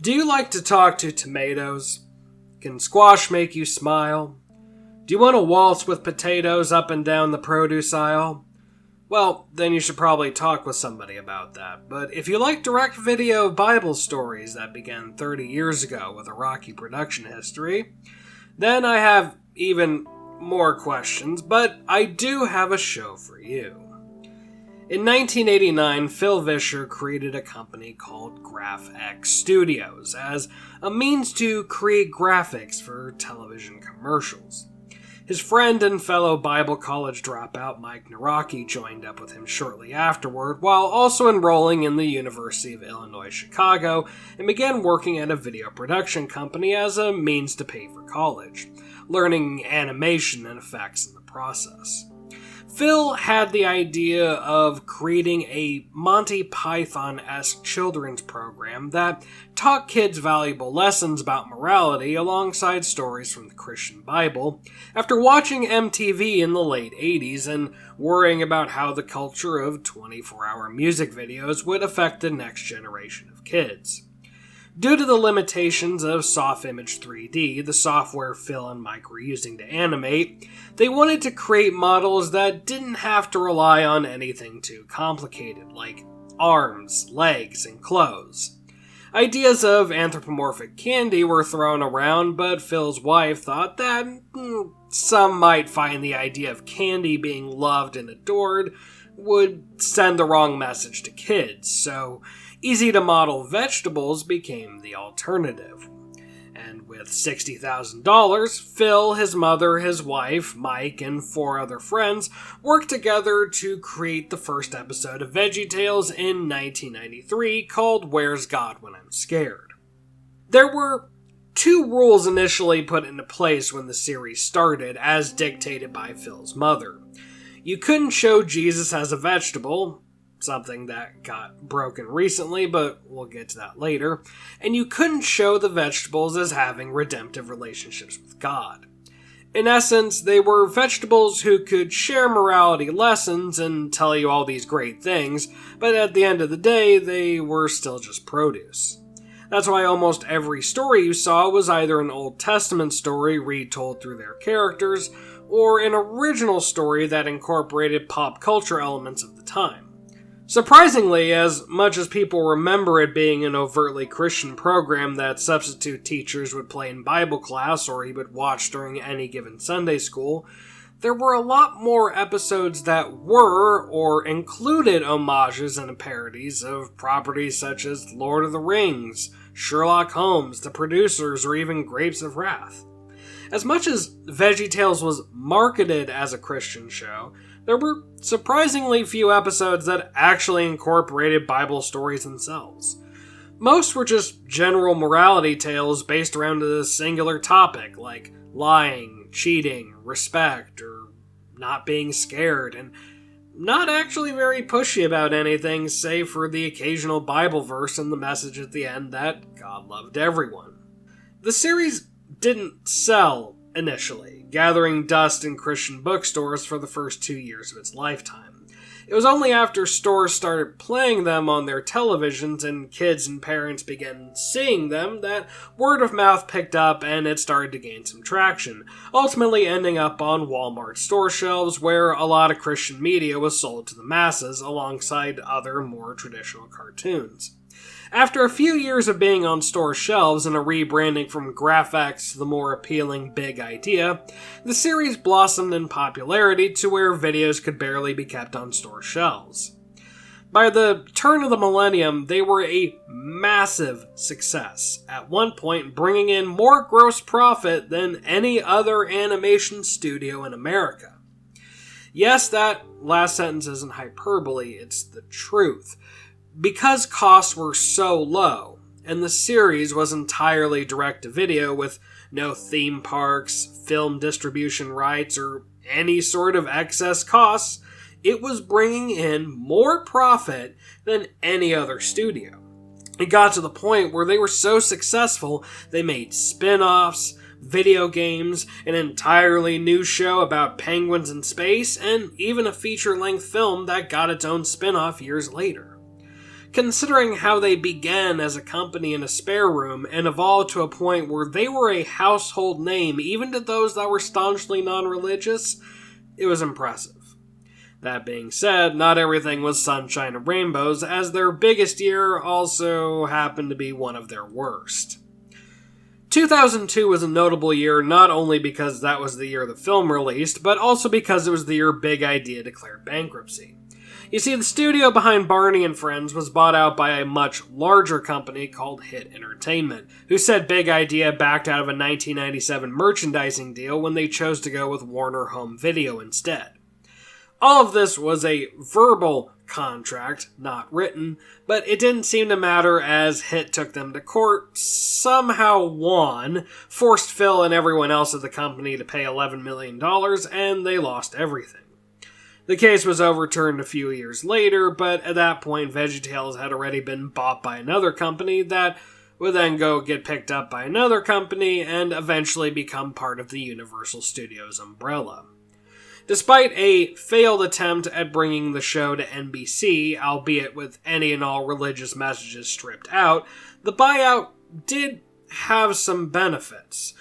Do you like to talk to tomatoes? Can squash make you smile? Do you want to waltz with potatoes up and down the produce aisle? Well, then you should probably talk with somebody about that. But if you like direct video Bible stories that began 30 years ago with a rocky production history, then I have even more questions, but I do have a show for you. In 1989, Phil Vischer created a company called GraphX Studios as a means to create graphics for television commercials. His friend and fellow Bible college dropout Mike Naraki joined up with him shortly afterward, while also enrolling in the University of Illinois Chicago, and began working at a video production company as a means to pay for college, learning animation and effects in the process. Phil had the idea of creating a Monty Python-esque children's program that taught kids valuable lessons about morality alongside stories from the Christian Bible after watching MTV in the late 80s and worrying about how the culture of 24-hour music videos would affect the next generation of kids. Due to the limitations of Soft Image 3D, the software Phil and Mike were using to animate, they wanted to create models that didn't have to rely on anything too complicated, like arms, legs, and clothes. Ideas of anthropomorphic candy were thrown around, but Phil's wife thought that some might find the idea of candy being loved and adored would send the wrong message to kids, so easy-to-model vegetables became the alternative. And with $60,000, Phil, his mother, his wife, Mike, and 4 other friends worked together to create the first episode of Veggietales in 1993 called Where's God When I'm Scared? There were 2 rules initially put into place when the series started, as dictated by Phil's mother. You couldn't show Jesus as a vegetable, something that got broken recently, but we'll get to that later, and you couldn't show the vegetables as having redemptive relationships with God. In essence, they were vegetables who could share morality lessons and tell you all these great things, but at the end of the day, they were still just produce. That's why almost every story you saw was either an Old Testament story retold through their characters, or an original story that incorporated pop culture elements of the time. Surprisingly, as much as people remember it being an overtly Christian program that substitute teachers would play in Bible class or you would watch during any given Sunday school, there were a lot more episodes that were or included homages and parodies of properties such as Lord of the Rings, Sherlock Holmes, The Producers, or even Grapes of Wrath. As much as Veggietales was marketed as a Christian show, there were surprisingly few episodes that actually incorporated Bible stories themselves. Most were just general morality tales based around a singular topic, like lying, cheating, respect, or not being scared, and not actually very pushy about anything, save for the occasional Bible verse and the message at the end that God loved everyone. The series didn't sell initially, gathering dust in Christian bookstores for the first 2 years of its lifetime. It was only after stores started playing them on their televisions and kids and parents began seeing them that word of mouth picked up and it started to gain some traction, ultimately ending up on Walmart store shelves where a lot of Christian media was sold to the masses alongside other more traditional cartoons. After a few years of being on store shelves and a rebranding from GraphX to the more appealing Big Idea, the series blossomed in popularity to where videos could barely be kept on store shelves. By the turn of the millennium, they were a massive success, at one point bringing in more gross profit than any other animation studio in America. Yes, that last sentence isn't hyperbole, it's the truth. Because costs were so low, and the series was entirely direct-to-video with no theme parks, film distribution rights, or any sort of excess costs, it was bringing in more profit than any other studio. It got to the point where they were so successful, they made spin-offs, video games, an entirely new show about penguins in space, and even a feature-length film that got its own spin-off years later. considering how they began as a company in a spare room and evolved to a point where they were a household name even to those that were staunchly non-religious. It was impressive. That being said, not everything was sunshine and rainbows, as their biggest year also happened to be one of their worst. 2002 was a notable year not only because that was the year the film released, but also because it was the year Big Idea declared bankruptcy. You see, the studio behind Barney and Friends was bought out by a much larger company called Hit Entertainment, who said Big Idea backed out of a 1997 merchandising deal when they chose to go with Warner Home Video instead. All of this was a verbal contract, not written, but it didn't seem to matter as Hit took them to court, somehow won, forced Phil and everyone else at the company to pay $11 million, and they lost everything. The case was overturned a few years later, but at that point Veggietales had already been bought by another company that would then go get picked up by another company and eventually become part of the Universal Studios umbrella. Despite a failed attempt at bringing the show to NBC, albeit with any and all religious messages stripped out, the buyout did have some benefits.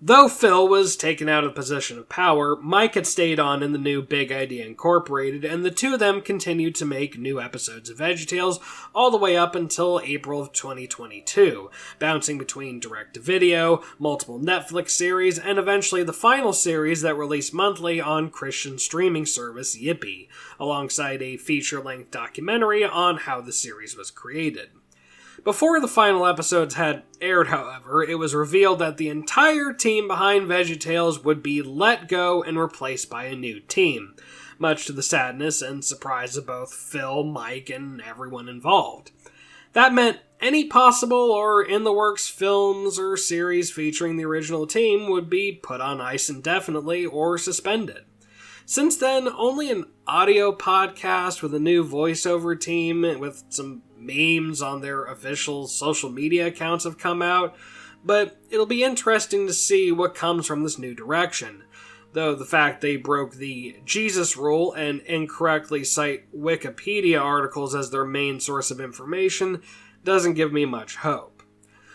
Though Phil was taken out of a position of power, Mike had stayed on in the new Big Idea Incorporated, and the two of them continued to make new episodes of Veggietales all the way up until April of 2022, bouncing between direct-to-video, multiple Netflix series, and eventually the final series that released monthly on Christian streaming service Yippee, alongside a feature-length documentary on how the series was created. Before the final episodes had aired, however, it was revealed that the entire team behind Veggietales would be let go and replaced by a new team, much to the sadness and surprise of both Phil, Mike, and everyone involved. That meant any possible or in-the-works films or series featuring the original team would be put on ice indefinitely or suspended. Since then, only an audio podcast with a new voiceover team with some memes on their official social media accounts have come out, but it'll be interesting to see what comes from this new direction, though the fact they broke the Jesus rule and incorrectly cite Wikipedia articles as their main source of information doesn't give me much hope.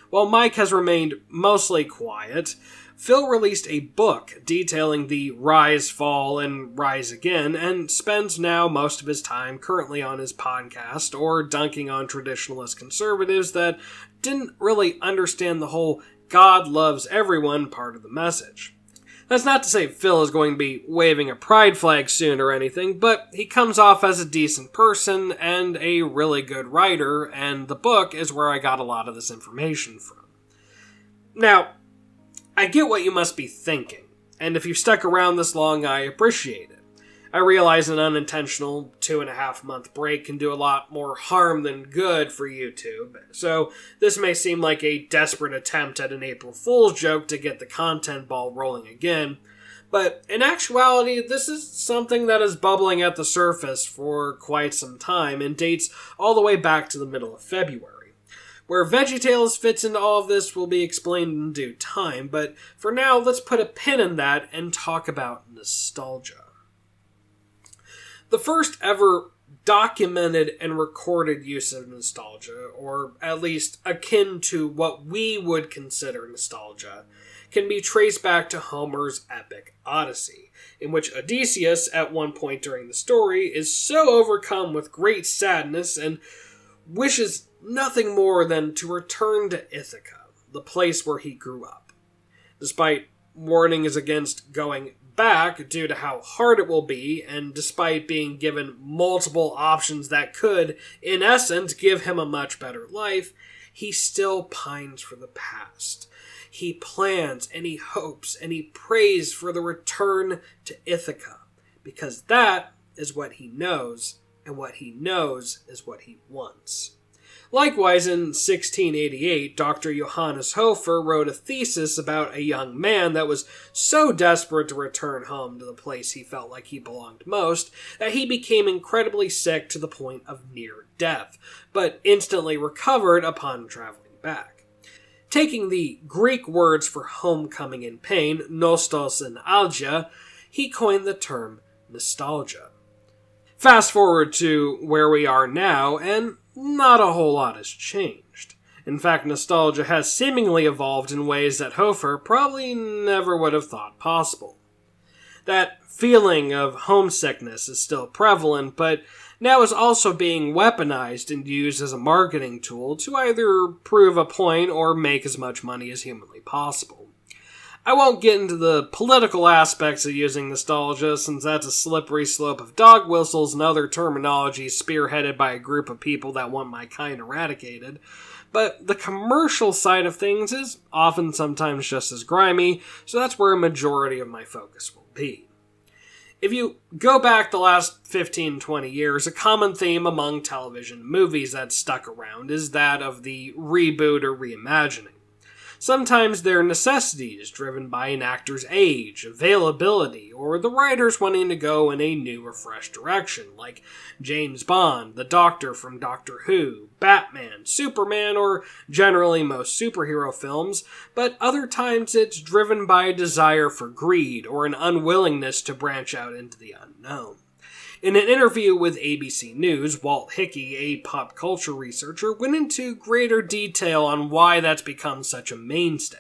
While Mike has remained mostly quiet, Phil released a book detailing the rise, fall, and rise again, and spends now most of his time currently on his podcast or dunking on traditionalist conservatives that didn't really understand the whole God loves everyone part of the message. That's not to say Phil is going to be waving a pride flag soon or anything, but he comes off as a decent person and a really good writer, and the book is where I got a lot of this information from. Now, I get what you must be thinking, and if you've stuck around this long, I appreciate it. I realize an unintentional 2.5-month break can do a lot more harm than good for YouTube, so this may seem like a desperate attempt at an April Fool's joke to get the content ball rolling again, but in actuality, this is something that is bubbling at the surface for quite some time and dates all the way back to the middle of February. Where Veggietales fits into all of this will be explained in due time, but for now, let's put a pin in that and talk about nostalgia. The first ever documented and recorded use of nostalgia, or at least akin to what we would consider nostalgia, can be traced back to Homer's epic Odyssey, in which Odysseus, at one point during the story, is so overcome with great sadness and wishes nothing more than to return to Ithaca, the place where he grew up. Despite warnings against going back due to how hard it will be, and despite being given multiple options that could, in essence, give him a much better life, he still pines for the past. He plans and he hopes and he prays for the return to Ithaca, because that is what he knows, and what he knows is what he wants. Likewise, in 1688, Dr. Johannes Hofer wrote a thesis about a young man that was so desperate to return home to the place he felt like he belonged most that he became incredibly sick to the point of near death, but instantly recovered upon traveling back. Taking the Greek words for homecoming in pain, nostos and algia, he coined the term nostalgia. Fast forward to where we are now, and not a whole lot has changed. In fact, nostalgia has seemingly evolved in ways that Hofer probably never would have thought possible. That feeling of homesickness is still prevalent, but now is also being weaponized and used as a marketing tool to either prove a point or make as much money as humanly possible. I won't get into the political aspects of using nostalgia, since that's a slippery slope of dog whistles and other terminology spearheaded by a group of people that want my kind eradicated, but the commercial side of things is often sometimes just as grimy, so that's where a majority of my focus will be. If you go back the last 15-20 years, a common theme among television and movies that's stuck around is that of the reboot or reimagining. Sometimes they're necessities driven by an actor's age, availability, or the writers wanting to go in a new or fresh direction, like James Bond, the Doctor from Doctor Who, Batman, Superman, or generally most superhero films, but other times it's driven by a desire for greed or an unwillingness to branch out into the unknown. In an interview with ABC News, Walt Hickey, a pop culture researcher, went into greater detail on why that's become such a mainstay.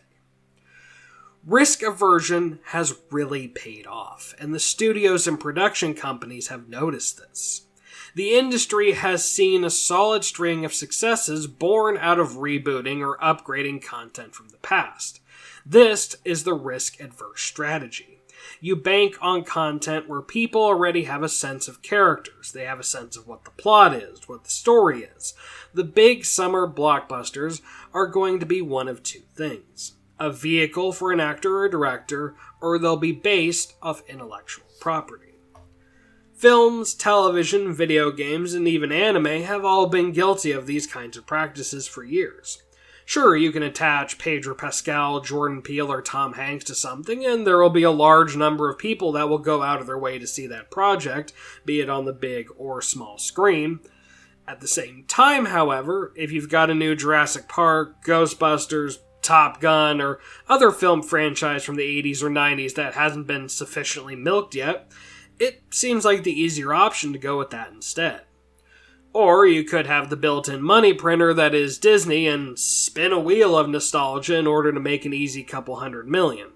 Risk aversion has really paid off, and the studios and production companies have noticed this. The industry has seen a solid string of successes born out of rebooting or upgrading content from the past. This is the risk-adverse strategy. You bank on content where people already have a sense of characters. They have a sense of what the plot is, what the story is. The big summer blockbusters are going to be one of two things: a vehicle for an actor or director, or they'll be based off intellectual property. Films, television, video games, and even anime have all been guilty of these kinds of practices for years. Sure, you can attach Pedro Pascal, Jordan Peele, or Tom Hanks to something, and there will be a large number of people that will go out of their way to see that project, be it on the big or small screen. At the same time, however, if you've got a new Jurassic Park, Ghostbusters, Top Gun, or other film franchise from the 80s or 90s that hasn't been sufficiently milked yet, it seems like the easier option to go with that instead. Or you could have the built-in money printer that is Disney and spin a wheel of nostalgia in order to make an easy couple $100 million.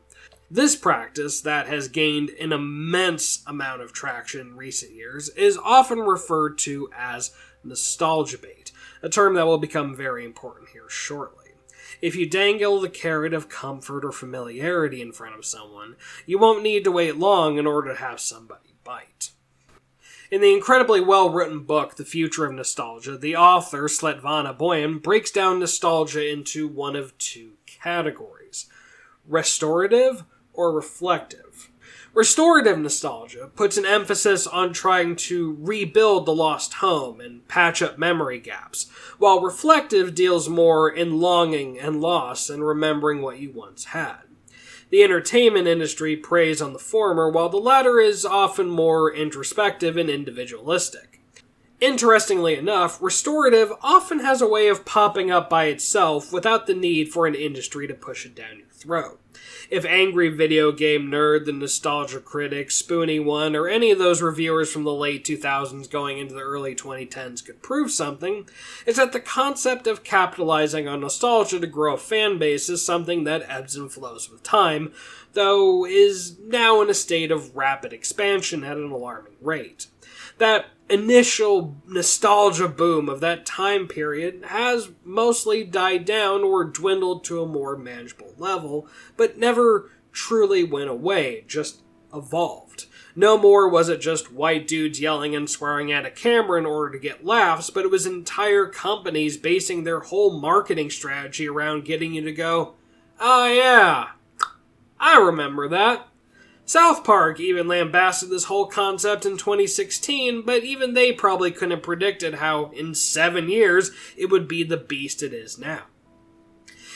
This practice, that has gained an immense amount of traction in recent years, is often referred to as nostalgia bait, a term that will become very important here shortly. If you dangle the carrot of comfort or familiarity in front of someone, you won't need to wait long in order to have somebody bite. In the incredibly well-written book, The Future of Nostalgia, the author, Svetlana Boym, breaks down nostalgia into one of two categories: restorative or reflective. Restorative nostalgia puts an emphasis on trying to rebuild the lost home and patch up memory gaps, while reflective deals more in longing and loss and remembering what you once had. The entertainment industry preys on the former, while the latter is often more introspective and individualistic. Interestingly enough, restorative often has a way of popping up by itself without the need for an industry to push it down your throat. If Angry Video Game Nerd, the Nostalgia Critic, Spoony One, or any of those reviewers from the late 2000s going into the early 2010s could prove something, it's that the concept of capitalizing on nostalgia to grow a fan base is something that ebbs and flows with time, though is now in a state of rapid expansion at an alarming rate. That initial nostalgia boom of that time period has mostly died down or dwindled to a more manageable level, but never truly went away, just evolved. No more was it just white dudes yelling and swearing at a camera in order to get laughs, but it was entire companies basing their whole marketing strategy around getting you to go, "Oh yeah, I remember that." South Park even lambasted this whole concept in 2016, but even they probably couldn't have predicted how, in 7 years, it would be the beast it is now.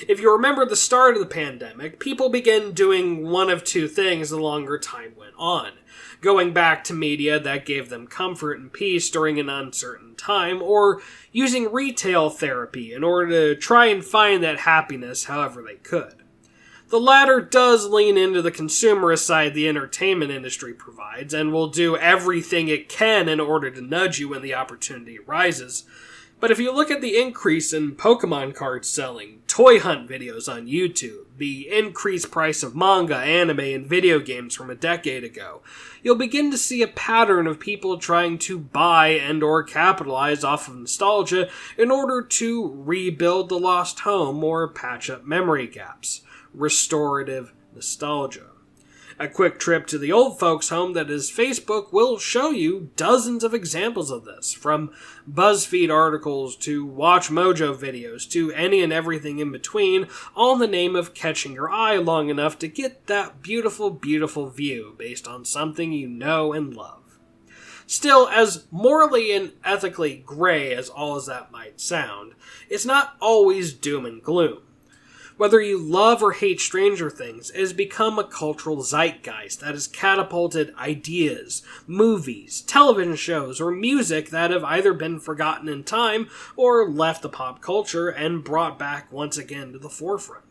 If you remember the start of the pandemic, people began doing one of two things the longer time went on: going back to media that gave them comfort and peace during an uncertain time, or using retail therapy in order to try and find that happiness however they could. The latter does lean into the consumerist side the entertainment industry provides, and will do everything it can in order to nudge you when the opportunity arises. But if you look at the increase in Pokemon cards selling, toy hunt videos on YouTube, the increased price of manga, anime, and video games from a decade ago, you'll begin to see a pattern of people trying to buy and or capitalize off of nostalgia in order to rebuild the lost home or patch up memory gaps. Restorative nostalgia. A quick trip to the old folks' home that is Facebook will show you dozens of examples of this, from BuzzFeed articles to Watch Mojo videos to any and everything in between, all in the name of catching your eye long enough to get that beautiful, beautiful view based on something you know and love. Still, as morally and ethically gray as all as that might sound, it's not always doom and gloom. Whether you love or hate Stranger Things, it has become a cultural zeitgeist that has catapulted ideas, movies, television shows, or music that have either been forgotten in time or left the pop culture and brought back once again to the forefront.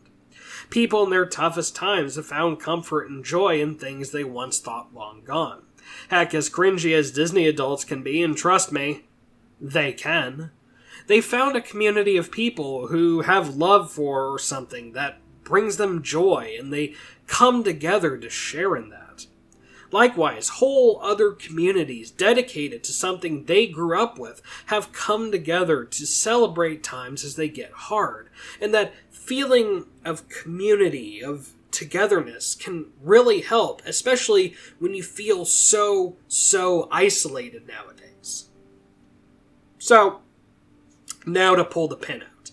People in their toughest times have found comfort and joy in things they once thought long gone. Heck, as cringy as Disney adults can be, and trust me, they can. They found a community of people who have love for something that brings them joy, and they come together to share in that. Likewise, whole other communities dedicated to something they grew up with have come together to celebrate times as they get hard, and that feeling of community, of togetherness, can really help, especially when you feel so isolated nowadays. So, now to pull the pin out.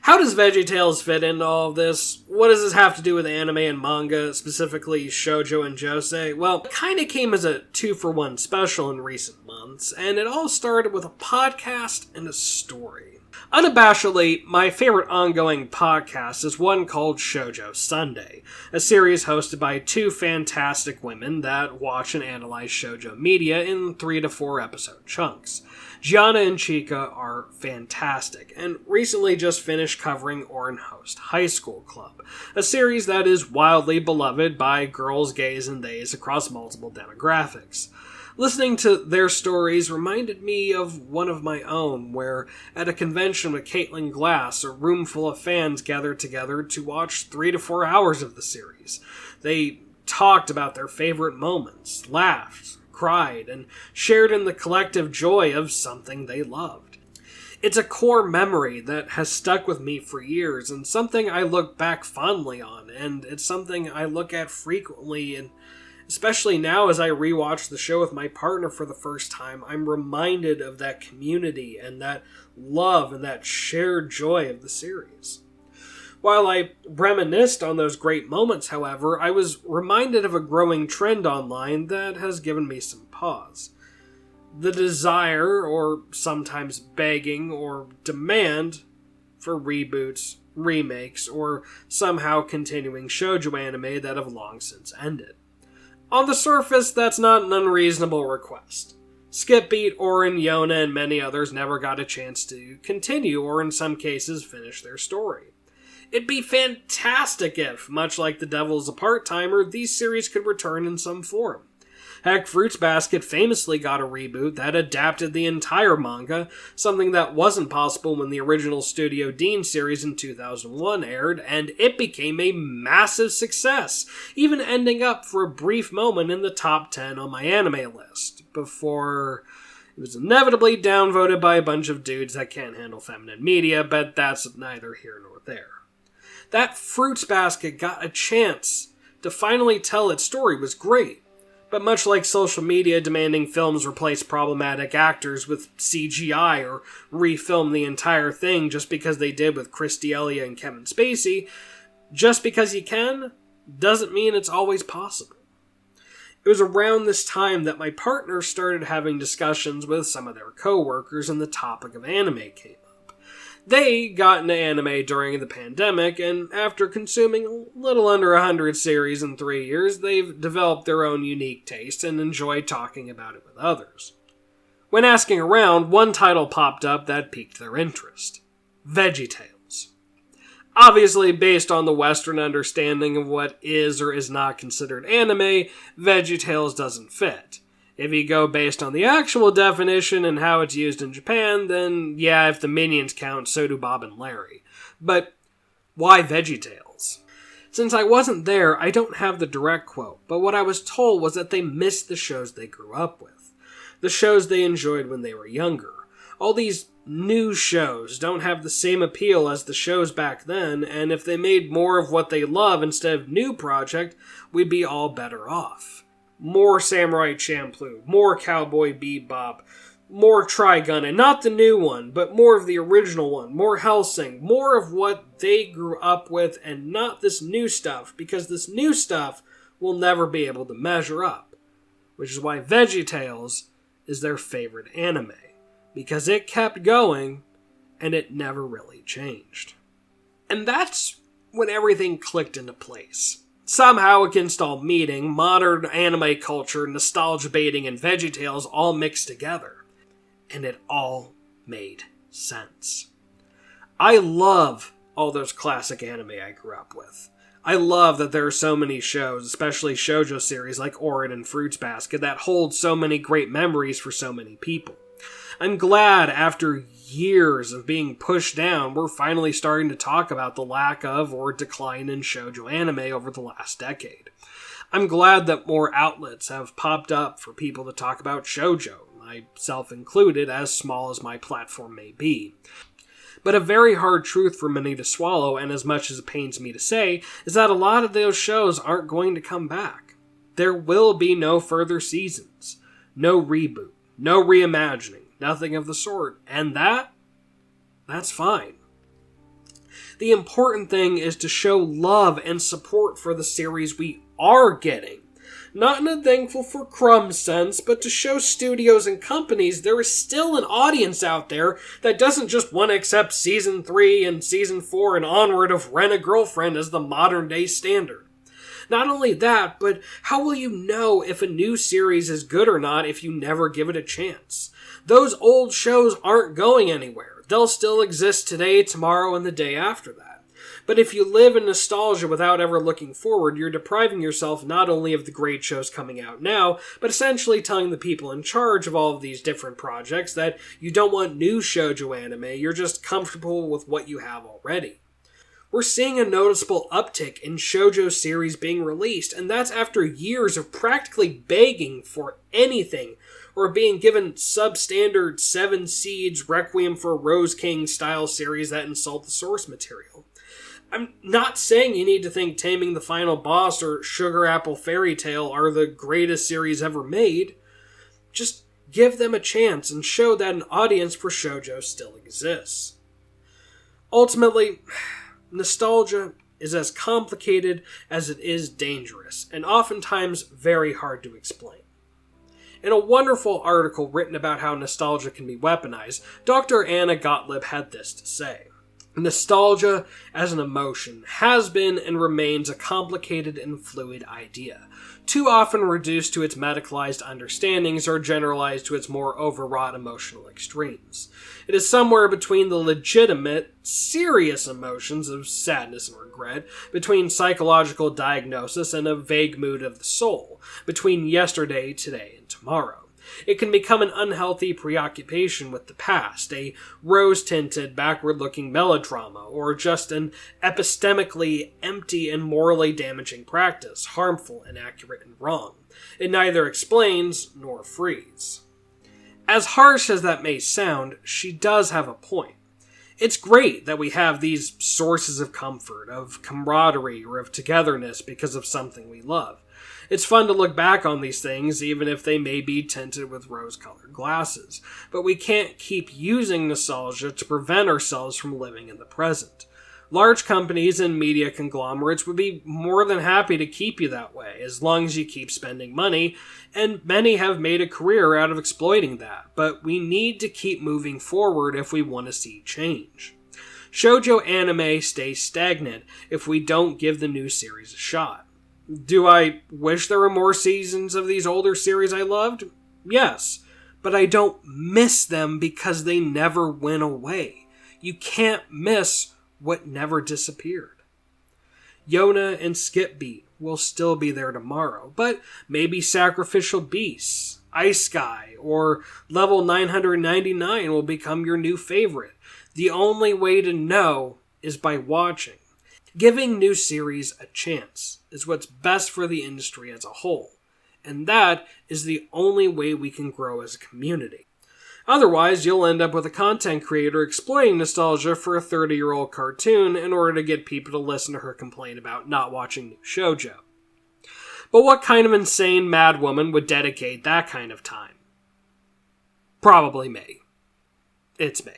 How does Veggietales fit into all of this? What does this have to do with anime and manga, specifically shoujo and josei? Well, it kind of came as a 2-for-1 special in recent months, and it all started with a podcast and a story. Unabashedly, my favorite ongoing podcast is one called Shoujo Sunday, a series hosted by two fantastic women that watch and analyze shoujo media in 3 to 4 episode chunks. Gianna and Chica are fantastic, and recently just finished covering Orin Host High School Club, a series that is wildly beloved by girls, gays, and theys across multiple demographics. Listening to their stories reminded me of one of my own, where at a convention with Caitlin Glass, a room full of fans gathered together to watch 3 to 4 hours of the series. They talked about their favorite moments, laughed, cried, and shared in the collective joy of something they loved. It's a core memory that has stuck with me for years, and something I look back fondly on, and it's something I look at frequently, and especially now as I rewatch the show with my partner for the first time, I'm reminded of that community and that love and that shared joy of the series. While I reminisced on those great moments, however, I was reminded of a growing trend online that has given me some pause. The desire, or sometimes begging or demand, for reboots, remakes, or somehow continuing shoujo anime that have long since ended. On the surface, that's not an unreasonable request. Skip Beat, Orin, Yona, and many others never got a chance to continue, or in some cases finish their story. It'd be fantastic if, much like The Devil's a Part-Timer, these series could return in some form. Heck, Fruits Basket famously got a reboot that adapted the entire manga, something that wasn't possible when the original Studio Dean series in 2001 aired, and it became a massive success, even ending up for a brief moment in the top 10 on my anime list, before it was inevitably downvoted by a bunch of dudes that can't handle feminine media, but that's neither here nor there. That Fruits Basket got a chance to finally tell its story was great. But much like social media demanding films replace problematic actors with CGI or refilm the entire thing just because they did with Christy Elliott and Kevin Spacey, just because you can doesn't mean it's always possible. It was around this time that my partner started having discussions with some of their coworkers and the topic of anime came up. They got into anime during the pandemic, and after consuming a little under 100 series in 3 years, they've developed their own unique taste and enjoy talking about it with others. When asking around, one title popped up that piqued their interest: Veggietales. Obviously, based on the Western understanding of what is or is not considered anime, Veggietales doesn't fit. If you go based on the actual definition and how it's used in Japan, then yeah, if the minions count, so do Bob and Larry. But why Veggietales? Since I wasn't there, I don't have the direct quote, but what I was told was that they missed the shows they grew up with. The shows they enjoyed when they were younger. All these new shows don't have the same appeal as the shows back then, and if they made more of what they love instead of new project, we'd be all better off. More Samurai Champloo, more Cowboy Bebop, more Trigun, and not the new one, but more of the original one, more Hellsing, more of what they grew up with, and not this new stuff, because this new stuff will never be able to measure up. Which is why Veggietales is their favorite anime, because it kept going, and it never really changed. And that's when everything clicked into place. Somehow, against all meaning, modern anime culture, nostalgia baiting, and Veggietales all mixed together. And it all made sense. I love all those classic anime I grew up with. I love that there are so many shows, especially shoujo series like Ouran and Fruits Basket, that hold so many great memories for so many people. I'm glad after years of being pushed down, we're finally starting to talk about the lack of or decline in shoujo anime over the last decade. I'm glad that more outlets have popped up for people to talk about shoujo, myself included, as small as my platform may be. But a very hard truth for many to swallow, and as much as it pains me to say, is that a lot of those shows aren't going to come back. There will be no further seasons, no reboot, no reimagining. Nothing of the sort. And that's fine. The important thing is to show love and support for the series we are getting. Not in a thankful for crumbs sense, but to show studios and companies there is still an audience out there that doesn't just want to accept Season 3 and Season 4 and onward of Rent-A-Girlfriend as the modern day standard. Not only that, but how will you know if a new series is good or not if you never give it a chance? Those old shows aren't going anywhere. They'll still exist today, tomorrow, and the day after that. But if you live in nostalgia without ever looking forward, you're depriving yourself not only of the great shows coming out now, but essentially telling the people in charge of all of these different projects that you don't want new shoujo anime, you're just comfortable with what you have already. We're seeing a noticeable uptick in shoujo series being released, and that's after years of practically begging for anything, or being given substandard 7 Seeds Requiem for a Rose King style series that insult the source material. I'm not saying you need to think Taming the Final Boss or Sugar Apple Fairy Tale are the greatest series ever made. Just give them a chance and show that an audience for shoujo still exists. Ultimately, nostalgia is as complicated as it is dangerous, and oftentimes very hard to explain. In a wonderful article written about how nostalgia can be weaponized, Dr. Anna Gottlieb had this to say. Nostalgia as an emotion has been and remains a complicated and fluid idea, too often reduced to its medicalized understandings or generalized to its more overwrought emotional extremes. It is somewhere between the legitimate, serious emotions of sadness and regret, between psychological diagnosis and a vague mood of the soul, between yesterday, today, and tomorrow. It can become an unhealthy preoccupation with the past, a rose-tinted, backward-looking melodrama, or just an epistemically empty and morally damaging practice, harmful, inaccurate, and wrong. It neither explains nor frees. As harsh as that may sound, she does have a point. It's great that we have these sources of comfort, of camaraderie, or of togetherness because of something we love. It's fun to look back on these things, even if they may be tinted with rose-colored glasses. But we can't keep using nostalgia to prevent ourselves from living in the present. Large companies and media conglomerates would be more than happy to keep you that way, as long as you keep spending money, and many have made a career out of exploiting that. But we need to keep moving forward if we want to see change. Shoujo anime stays stagnant if we don't give the new series a shot. Do I wish there were more seasons of these older series I loved? Yes, but I don't miss them because they never went away. You can't miss what never disappeared. Yona and Skip Beat will still be there tomorrow, but maybe Sacrificial Beasts, Ice Sky or level 999 will become your new favorite. The only way to know is by watching. Giving new series a chance is what's best for the industry as a whole, and that is the only way we can grow as a community. Otherwise, you'll end up with a content creator exploiting nostalgia for a 30-year-old cartoon in order to get people to listen to her complain about not watching new shoujo. But what kind of insane madwoman would dedicate that kind of time? Probably me. It's me.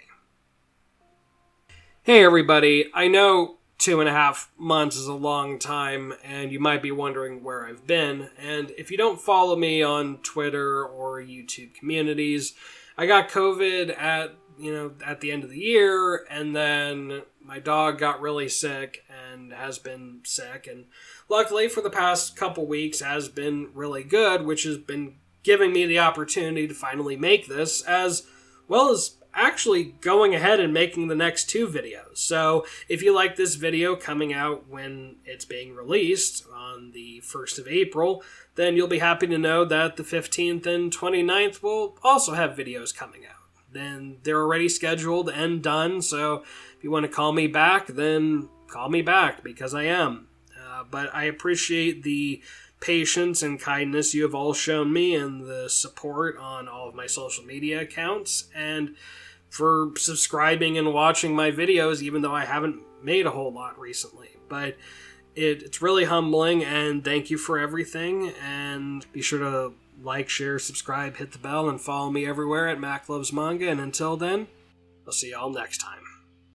Hey everybody, I know 2.5 months is a long time, and you might be wondering where I've been, and if you don't follow me on Twitter or YouTube communities, I got COVID at the end of the year, and then my dog got really sick and has been sick, and luckily for the past couple weeks has been really good, which has been giving me the opportunity to finally make this, as well as actually going ahead and making the next 2 videos. So if you like this video coming out when it's being released on the 1st of April, then you'll be happy to know that the 15th and 29th will also have videos coming out. Then they're already scheduled and done, so if you want to call me back, then call me back, because I am. But I appreciate the patience and kindness you have all shown me and the support on all of my social media accounts, and for subscribing and watching my videos, even though I haven't made a whole lot recently. But it's really humbling, and thank you for everything, and be sure to like, share, subscribe, hit the bell, and follow me everywhere at Mac Loves Manga, and until then, I'll see y'all next time.